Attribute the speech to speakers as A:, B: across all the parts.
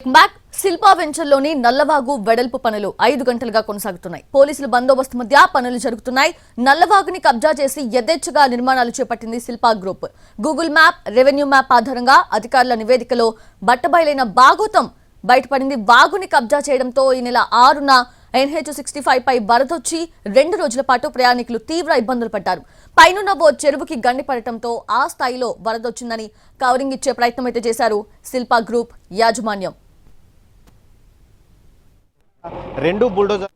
A: Back Shilpa వెంచర్లోని Nallavagu వెడల్పు పనులు 5 గంటలుగా కొనసాగుతున్నాయి. పోలీసుల బందోబస్తు మధ్య పనులు జరుగుతున్నాయి. నల్లవాగుని కబ్జా చేసి యథేచ్ఛగా నిర్మాణాలు చేపట్టింది Shilpa group. Google map, revenue map ఆధారంగా అధికారుల నివేదికలో బట్టబయలైన బాగోతం బయటపడింది. వాగుని కబ్జా చేయడంతో ఈ నెల 6న NH65 పై వరదొచ్చి 2 రోజుల పాటు ప్రయాణికులు తీవ్ర ఇబ్బందులు పడ్డారు. పైనున్న ఓ చెరువుకి గండి పడటంతో ఆ స్థాయిలో వరదొచ్చిందని కవరింగ్ ఇచ్చే ప్రయత్నం అయితే చేశారు శిల్పా గ్రూప్ యాజమాన్యం.
B: 2 బుల్డోజర్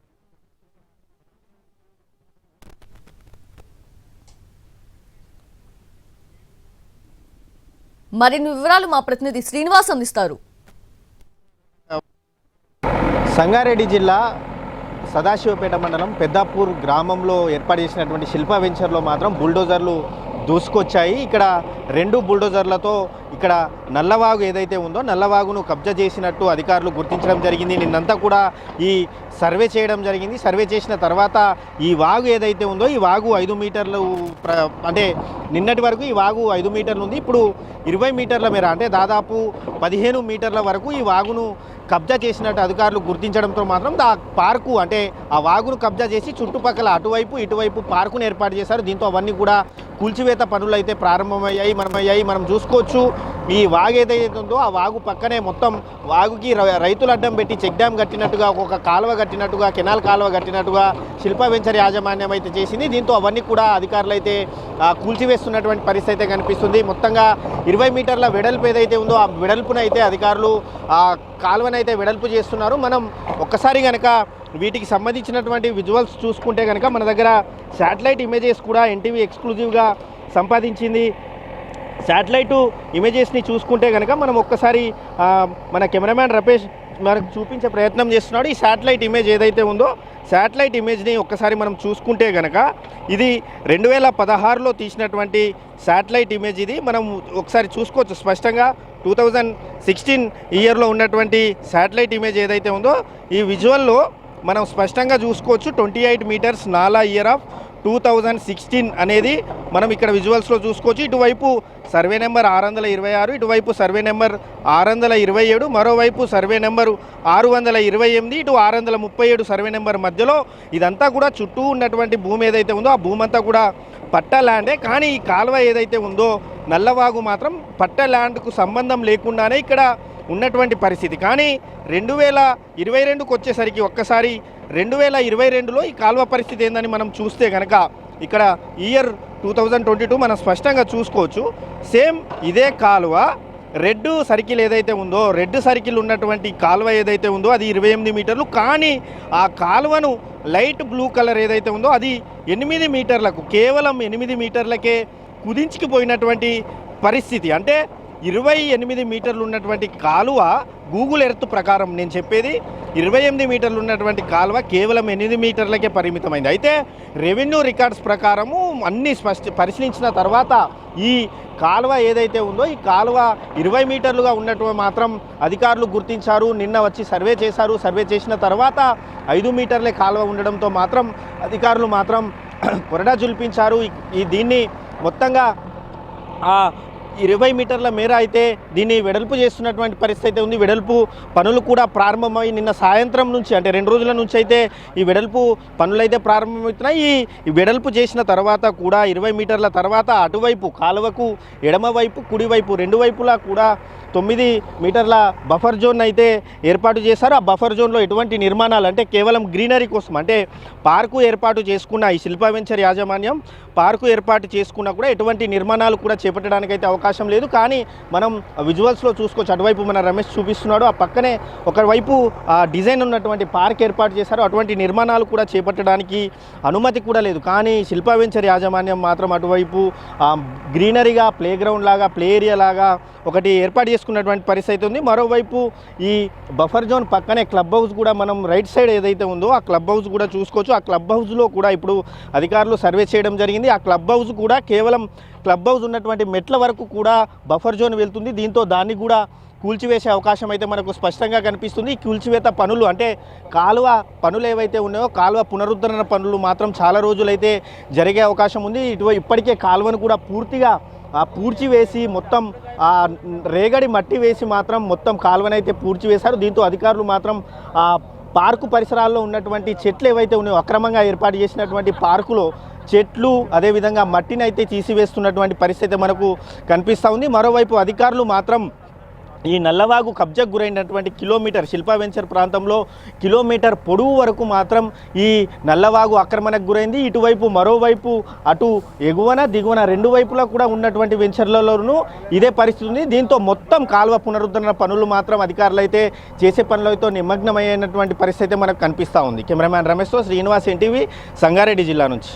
A: మరిన్ని వివరాలు మా ప్రతినిధి శ్రీనివాస్ అందిస్తారు.
B: సంగారెడ్డి జిల్లా సదాశివపేట మండలం పెద్దాపూర్ గ్రామంలో ఏర్పాటు చేసినటువంటి శిల్పా వెంచర్లో మాత్రం బుల్డోజర్లు దూసుకొచ్చాయి. ఇక్కడ 2 బుల్డోజర్లతో ఇక్కడ నల్లవాగు ఏదైతే ఉందో నల్లవాగును కబ్జా చేసినట్టు అధికారులు గుర్తించడం జరిగింది. నిన్నంతా కూడా ఈ సర్వే చేయడం జరిగింది. సర్వే చేసిన తర్వాత ఈ వాగు ఏదైతే ఉందో ఈ వాగు 5 మీటర్లు అంటే నిన్నటి వరకు ఈ వాగు 5 మీటర్లు ఉంది. ఇప్పుడు 20 మీటర్ల మేర అంటే దాదాపు 15 మీటర్ల వరకు ఈ వాగును కబ్జా చేసినట్టు అధికారులు గుర్తించడంతో మాత్రం ఆ పార్కు అంటే ఆ వాగును కబ్జా చేసి చుట్టుపక్కల అటువైపు ఇటువైపు పార్కును ఏర్పాటు చేశారు. దీంతో అవన్నీ కూడా కూల్చివేత పనులు అయితే ప్రారంభమయ్యాయి. మనం చూసుకోవచ్చు ఈ వాగు ఏదైతే ఉందో ఆ వాగు పక్కనే మొత్తం వాగుకి రైతులు అడ్డం పెట్టి చెక్ డ్యామ్ కట్టినట్టుగా ఒక కాలువ కట్టినట్టుగా కెనాల్ కాలువ కట్టినట్టుగా శిల్పా వెంచర్ యాజమాన్యం అయితే చేసింది. దీంతో అవన్నీ కూడా అధికారులు అయితే కూల్చివేస్తున్నటువంటి పరిస్థితి అయితే కనిపిస్తుంది. మొత్తంగా 20 మీటర్ల వెడల్పు ఏదైతే ఉందో ఆ వెడల్పునైతే అధికారులు ఆ కాలువనైతే వెడల్పు చేస్తున్నారు. మనం ఒక్కసారి కనుక వీటికి సంబంధించినటువంటి విజువల్స్ చూసుకుంటే కనుక మన దగ్గర శాటిలైట్ ఇమేజెస్ కూడా ఎన్టీవీ ఎక్స్క్లూజివ్గా సంపాదించింది. శాటిలైట్ ఇమేజెస్ని చూసుకుంటే కనుక మనం ఒక్కసారి మన కెమెరామ్యాన్ రమేష్ మనకు చూపించే ప్రయత్నం చేస్తున్నాడు. ఈ శాటిలైట్ ఇమేజ్ ఏదైతే ఉందో శాటిలైట్ ఇమేజ్ని ఒక్కసారి మనం చూసుకుంటే కనుక ఇది 2016లో తీసినటువంటి శాటిలైట్ ఇమేజ్. ఇది మనం ఒకసారి చూసుకోవచ్చు స్పష్టంగా 2016 ఇయర్లో ఉన్నటువంటి శాటిలైట్ ఇమేజ్ ఏదైతే ఉందో ఈ విజువల్లో మనం స్పష్టంగా చూసుకోవచ్చు. 28 మీటర్స్ నాలా ఇయర్ ఆఫ్ 2016 అనేది మనం ఇక్కడ విజువల్స్లో చూసుకోవచ్చు. ఇటువైపు సర్వే నెంబర్ 626, ఇటువైపు సర్వే నెంబర్ 627, మరోవైపు సర్వే నెంబర్ 628, ఇటు 637 సర్వే నెంబర్ మధ్యలో ఇదంతా కూడా చుట్టూ ఉన్నటువంటి భూమి ఏదైతే ఉందో ఆ భూమి అంతా కూడా పట్ట ల్యాండే. కానీ ఈ కాలువ ఏదైతే ఉందో నల్లవాగు మాత్రం పట్ట ల్యాండ్కు సంబంధం లేకుండానే ఇక్కడ ఉన్నటువంటి పరిస్థితి. కానీ 2022కు వచ్చేసరికి ఒక్కసారి 2022లో ఈ కాలువ పరిస్థితి ఏందని మనం చూస్తే కనుక ఇక్కడ ఇయర్ 2022 మనం స్పష్టంగా చూసుకోవచ్చు. సేమ్ ఇదే కాలువ రెడ్ సర్కిల్ ఏదైతే ఉందో రెడ్ సర్కిల్ ఉన్నటువంటి కాలువ ఏదైతే ఉందో అది 28 మీటర్లు. కానీ ఆ కాలువను లైట్ బ్లూ కలర్ ఏదైతే ఉందో అది 8 మీటర్లకు కేవలం 8 మీటర్లకే కుదించుకుపోయినటువంటి పరిస్థితి. అంటే 28 మీటర్లు ఉన్నటువంటి కాలువ గూగుల్ ఎర్త్ ప్రకారం నేను చెప్పేది 28 మీటర్లు ఉన్నటువంటి కాలువ కేవలం 8 మీటర్లకే పరిమితమైంది. అయితే రెవెన్యూ రికార్డ్స్ ప్రకారము అన్నీ పరిశీలించిన తర్వాత ఈ కాలువ ఏదైతే ఉందో ఈ కాలువ 20 మీటర్లుగా ఉన్నట్టు మాత్రం అధికారులు గుర్తించారు. నిన్న వచ్చి సర్వే చేశారు. సర్వే చేసిన తర్వాత 5 మీటర్లే కాలువ ఉండడంతో మాత్రం అధికారులు మాత్రం కొరడా జుల్పించారు. దీన్ని మొత్తంగా 20 మీటర్ల మేర అయితే దీన్ని వెడల్పు చేస్తున్నటువంటి పరిస్థితి అయితే ఉంది. వెడల్పు పనులు కూడా ప్రారంభమై నిన్న సాయంత్రం నుంచి అంటే 2 రోజుల నుంచి అయితే ఈ వెడల్పు పనులైతే ప్రారంభమవుతున్నాయి. ఈ వెడల్పు చేసిన తర్వాత కూడా 20 మీటర్ల తర్వాత అటువైపు కాలువకు ఎడమవైపు కుడివైపు 2 వైపులా కూడా 9 మీటర్ల బఫర్ జోన్ అయితే ఏర్పాటు చేశారు. ఆ బఫర్ జోన్లో ఎటువంటి నిర్మాణాలు అంటే కేవలం గ్రీనరీ కోసం అంటే పార్కు ఏర్పాటు చేసుకున్న ఈ శిల్పా వెంచర్ యాజమాన్యం పార్కు ఏర్పాటు చేసుకున్నా కూడా ఎటువంటి నిర్మాణాలు కూడా చేపట్టడానికైతే అవకాశం లేదు. కానీ మనం విజువల్స్లో చూసుకోవచ్చు. అటువైపు మన రమేష్ చూపిస్తున్నాడు. ఆ పక్కనే ఒకవైపు డిజైన్ ఉన్నటువంటి పార్క్ ఏర్పాటు చేశారు. అటువంటి నిర్మాణాలు కూడా చేపట్టడానికి అనుమతి కూడా లేదు. కానీ శిల్పా వెంచర్ యాజమాన్యం మాత్రం అటువైపు గ్రీనరీగా ప్లే గ్రౌండ్ లాగా ప్లే ఏరియా లాగా ఒకటి ఏర్పాటు చేసుకున్నటువంటి పరిస్థితి ఉంది. మరోవైపు ఈ బఫర్ జోన్ పక్కనే క్లబ్ హౌస్ కూడా మనం రైట్ సైడ్ ఏదైతే ఉందో ఆ క్లబ్ హౌస్ కూడా చూసుకోవచ్చు. ఆ క్లబ్ హౌస్లో కూడా ఇప్పుడు అధికారులు సర్వే చేయడం జరిగింది. ఆ క్లబ్ హౌస్ కూడా కేవలం క్లబ్ హౌస్ ఉన్నటువంటి మెట్ల వరకు కూడా బఫర్ జోన్ వెళ్తుంది. దీంతో దాన్ని కూడా కూల్చివేసే అవకాశం అయితే మనకు స్పష్టంగా కనిపిస్తుంది. ఈ కూల్చివేత పనులు అంటే కాలువ పనులు ఏవైతే ఉన్నాయో కాలువ పునరుద్ధరణ పనులు మాత్రం చాలా రోజులైతే జరిగే అవకాశం ఉంది. ఇప్పటికే కాలువను కూడా పూర్తిగా పూడ్చివేసి మొత్తం రేగడి మట్టి వేసి మాత్రం మొత్తం కాలువనైతే పూడ్చివేశారు. దీంతో అధికారులు మాత్రం పార్కు పరిసరాల్లో ఉన్నటువంటి చెట్లు ఏవైతే ఉన్నాయో అక్రమంగా ఏర్పాటు చేసినటువంటి పార్కులో చెట్లు అదేవిధంగా మట్టిని అయితే తీసివేస్తున్నటువంటి పరిస్థితి మనకు కనిపిస్తూ ఉంది. మరోవైపు అధికారులు మాత్రం ఈ నల్లవాగు కబ్జాకు గురైనటువంటి కిలోమీటర్ శిల్పా వెంచర్ ప్రాంతంలో కిలోమీటర్ పొడవు వరకు మాత్రం ఈ నల్లవాగు ఆక్రమణకు గురైంది. ఇటువైపు మరోవైపు అటు ఎగువన దిగువన రెండు వైపులా కూడా ఉన్నటువంటి వెంచర్లలోనూ ఇదే పరిస్థితి ఉంది. దీంతో మొత్తం కాలువ పునరుద్ధరణ పనులు మాత్రం అధికారులు అయితే చేసే పనులతో నిమగ్నమైనటువంటి పరిస్థితి మనకు కనిపిస్తూ ఉంది. కెమెరామ్యాన్ రమేష్తో శ్రీనివాస్, ఎన్టీవీ, సంగారెడ్డి జిల్లా నుంచి.